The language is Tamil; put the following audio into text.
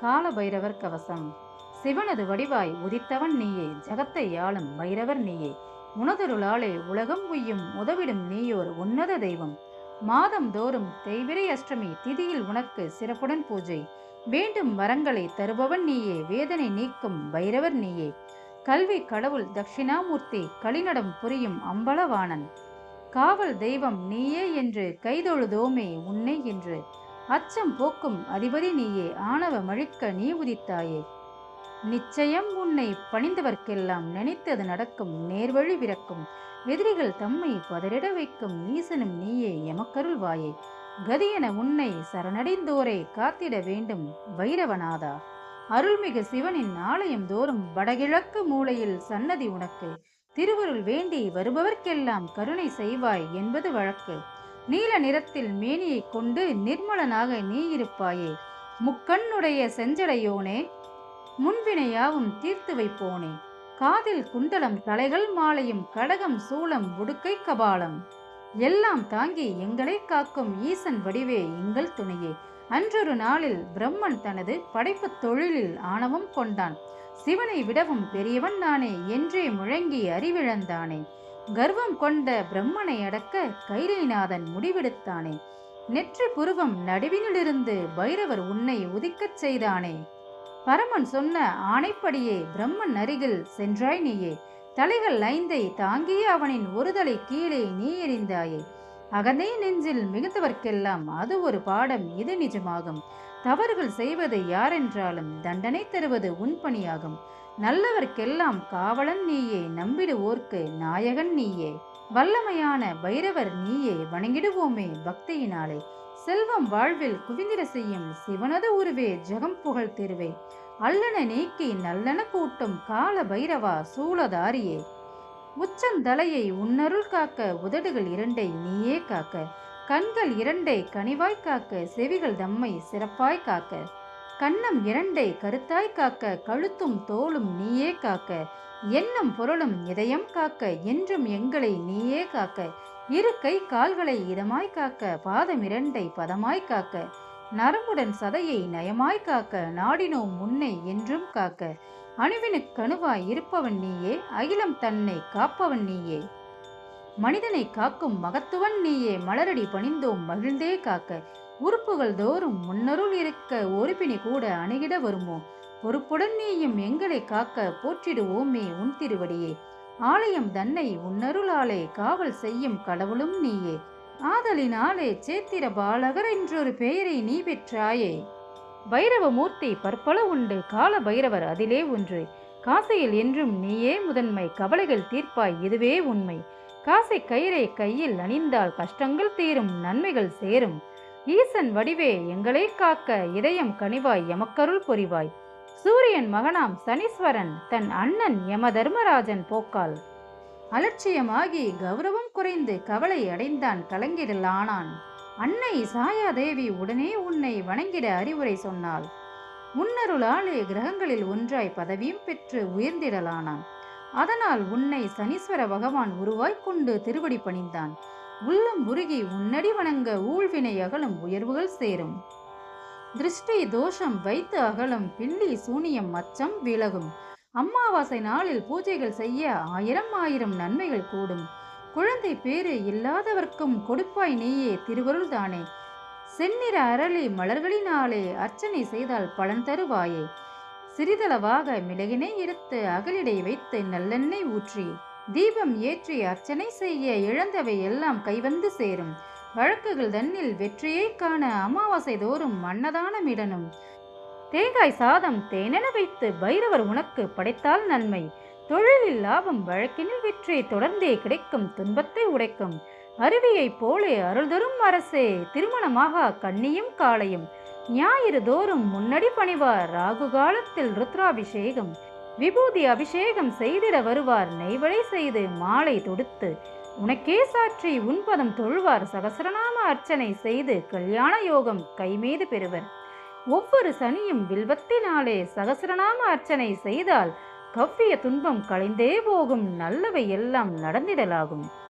கால பைரவர் கவசம். சிவனது வடிவாய் உதித்தவன் நீயே, ஜகத்தை யாளும் பைரவர் நீயே. உனதருளாலே உலகம் உய்யும் உதவிடும் நீயோர் உன்னத தெய்வம். மாதம் தோறும் தேய்பிறை அஷ்டமி திதியில் உனக்கு சிறப்புடன் பூஜை. வேண்டும் வரங்களை தருபவன் நீயே, வேதனை நீக்கும் பைரவர் நீயே. கல்வி கடவுள் தட்சிணாமூர்த்தி, களிநடம் புரியும் அம்பலவாணன். காவல் தெய்வம் நீயே என்று கைதொழுதோமே உன்னை என்று. அச்சம் போக்கும் அதிபதி நீயே, ஆணவ மழிக்க நீ உதித்தாயே. நிச்சயம் உன்னை பணிந்தவர்க்கெல்லாம் நினைத்தது நடக்கும், நேர்வழி விரக்கும். எதிரிகள் தம்மை பதறிட வைக்கும் ஈசனும் நீயே, எமக்கருள்வாயே. கதியென உன்னை சரணடைந்தோரை காத்திட வேண்டும் பைரவநாதா. அருள்மிகு சிவனின் ஆலயம் தோறும் வடகிழக்கு மூலையில் சன்னதி உனக்கு. திருவருள் வேண்டி வருபவர்க்கெல்லாம் கருணை செய்வாய் என்பது வழக்கு. நீல நிறத்தில் மேனியை கொண்டு நிர்மலனாக நீ இருப்பாயே. முக்கண்ணுடைய செஞ்சடையோனே, முன்வினையாவும் தீர்த்து வைப்போனே. காதில் குண்டலம் தலைகள் மாலையும் கடகம் சூளம் உடுக்கை கபாலம் எல்லாம் தாங்கி எங்களை காக்கும் ஈசன் வடிவே எங்கள் துணையே. அன்றொரு நாளில் பிரம்மன் தனது படைப்பு தொழிலில் ஆணவம் கொண்டான். சிவனை விடவும் பெரியவன் நானே என்றே முழங்கி அறிவிழந்தானே. கர்வம் கொண்ட பிரம்மனை அடக்க கைலைநாதன் முடிவெடுத்தானே. நெற்றி புருவம் நடுவினிலிருந்து பைரவர் உன்னை உதிக்கச் செய்தானே. பரமன் சொன்ன ஆணைப்படியே பிரம்மன் அருகில் சென்றாய் நீயே. தலைகள் ஐந்தை தாங்கிய அவனின் ஒரு தலை கீழே நீ எறிந்தாயே. அகந்தே நெஞ்சில் மிகுந்தவர்க்கெல்லாம் அது ஒரு பாடம், இது நிஜமாகும். தவறுகள் செய்வது யாரென்றாலும் தண்டனை தருவது உன் பணியாகும். நல்லவர்க்கெல்லாம் காவலன் நீயே, நம்பிடுவோர்க்கு நாயகன் நீயே. வல்லமையான பைரவர் நீயே, வணங்கிடுவோமே பக்தியினாலே. செல்வம் வாழ்வில் குவிந்திட செய்யும் சிவனது உருவே, ஜெகம் புகழ் திருவே. அல்லன நீக்கி நல்லன கூட்டும் கால பைரவா சூலதாரியே. உச்சந்தலையை உன்னருள் காக்க, உதடுகள் இரண்டை நீயே காக்க. கண்கள் இரண்டை கனிவாய் காக்க, செவிகள் தம்மை சிறப்பாய் காக்க. கன்னம் இரண்டை கருத்தாய் காக்க, கழுத்தும் தோளும் நீயே காக்க. எண்ணம் பொருளும் இதயம் காக்க, என்றும் எங்களை நீயே காக்க. இரு கை கால்களை இதமாய் காக்க, பாதம் இரண்டை பதமாய் காக்க. நரம்புடன் சதையை நயமாய் காக்க, நாடினோம் முன்னை என்றும் காக்க. அணுவினுக்கணுவாய் இருப்பவன் நீயே, அகிலம் தன்னை காப்பவன் நீயே. மனிதனை காக்கும் மகத்துவன் நீயே, மலரடி பணிந்தோம் மகிழ்ந்தே காக்க. உறுப்புகள் தோறும் முன்னருள் இருக்க, ஒரு பிணி கூட அணுகிட வருமோ. பொறுப்புடன் நீயும் எங்களை காக்க, போற்றிடுவோமே உன் திருவடியே. ஆலயம் தன்னை உன்னருளாலே காவல் செய்யும் கடவுளும் நீயே. ஆதலினாலே சேத்திர பாலகர் என்றொரு பெயரை நீ பெற்றாயே. பைரவமூர்த்தி பற்பல உண்டு, கால பைரவர் அதிலே ஒன்று. காசையில் என்றும் நீயே முதன்மை, கவலைகள் தீர்ப்பாய் இதுவே உண்மை. காசை கயிறை கையில் அணிந்தால் கஷ்டங்கள் தீரும், நன்மைகள் சேரும். ஈசன் வடிவே எங்களை காக்க, இதயம் கனிவாய் எமக்கருள் புரிவாய். சூரியன் மகனாம் சனீஸ்வரன் தன் அண்ணன் யம தர்மராஜன் போக்கால் அலட்சியமாகி கௌரவம் குறைந்து கவலை அடைந்தான், கலங்கிடலானான். அன்னை சாயாதேவி உடனே உன்னை வணங்கிட அறிவுரை சொன்னாள். முன்னருளாலே கிரகங்களில் ஒன்றாய் பதவியும் பெற்று உயர்ந்திடலானான். அதனால் உன்னை சனீஸ்வர பகவான் உருவாய் கொண்டு திருவடி பணிந்தான். உள்ளம் உருகி உன்னடி வணங்க ஊழ்வினை அகலும், உயர்வுகள் சேரும். திருஷ்டி தோஷம் வைத்து அகலும், பில்லி சூனியம் மச்சம் விலகும். அமாவாசை நாளில் பூஜைகள் செய்ய ஆயிரம் ஆயிரம் நன்மைகள் கூடும். குழந்தை பேறு இல்லாதவர்க்கும் கொடுப்பாய் நீயே, திருவருள் தானே. செந்நிற அரளி மலர்களினாலே அர்ச்சனை செய்தால் பலன் தருவாயே. சிறிதளவாக மிளகினை எடுத்து அகலிடை வைத்து நல்லெண்ணெய் ஊற்றி தீபம் ஏற்றி அர்ச்சனை செய்ய இழந்தவை எல்லாம் கைவந்து சேரும். வழக்குகள் தன்னில் வெற்றியை காண அமாவாசை தோறும் அன்னதானமிடனும். தேங்காய் சாதம் தேனென வைத்து பைரவர் உனக்கு படைத்தால் நன்மை. தொழிலில் லாபம், வழக்கினில் வெற்றி தொடர்ந்தே கிடைக்கும், துன்பத்தை உடைக்கும். அருவியைப் போலே அருள் தரும் அரசே, திருமணமாக கன்னியும் காளையும். ஞாயிறு தோறும் முன்னடி பணிவார், ராகு காலத்தில் ருத்ராபிஷேகம். விபூதி அபிஷேகம் செய்திட வருவார், நெய்வடை செய்து மாலை தொடுத்து உனக்கே சாற்றி உன்பதம் தொழுவார். சகசரநாம அர்ச்சனை செய்து கல்யாண யோகம் கைமீது பெறுவர். ஒவ்வொரு சனியும் வில்வத்தினாலே சகசரநாம அர்ச்சனை செய்தால் கவ்விய துன்பம் களைந்தே போகும், நல்லவை எல்லாம் நடந்திடலாகும்.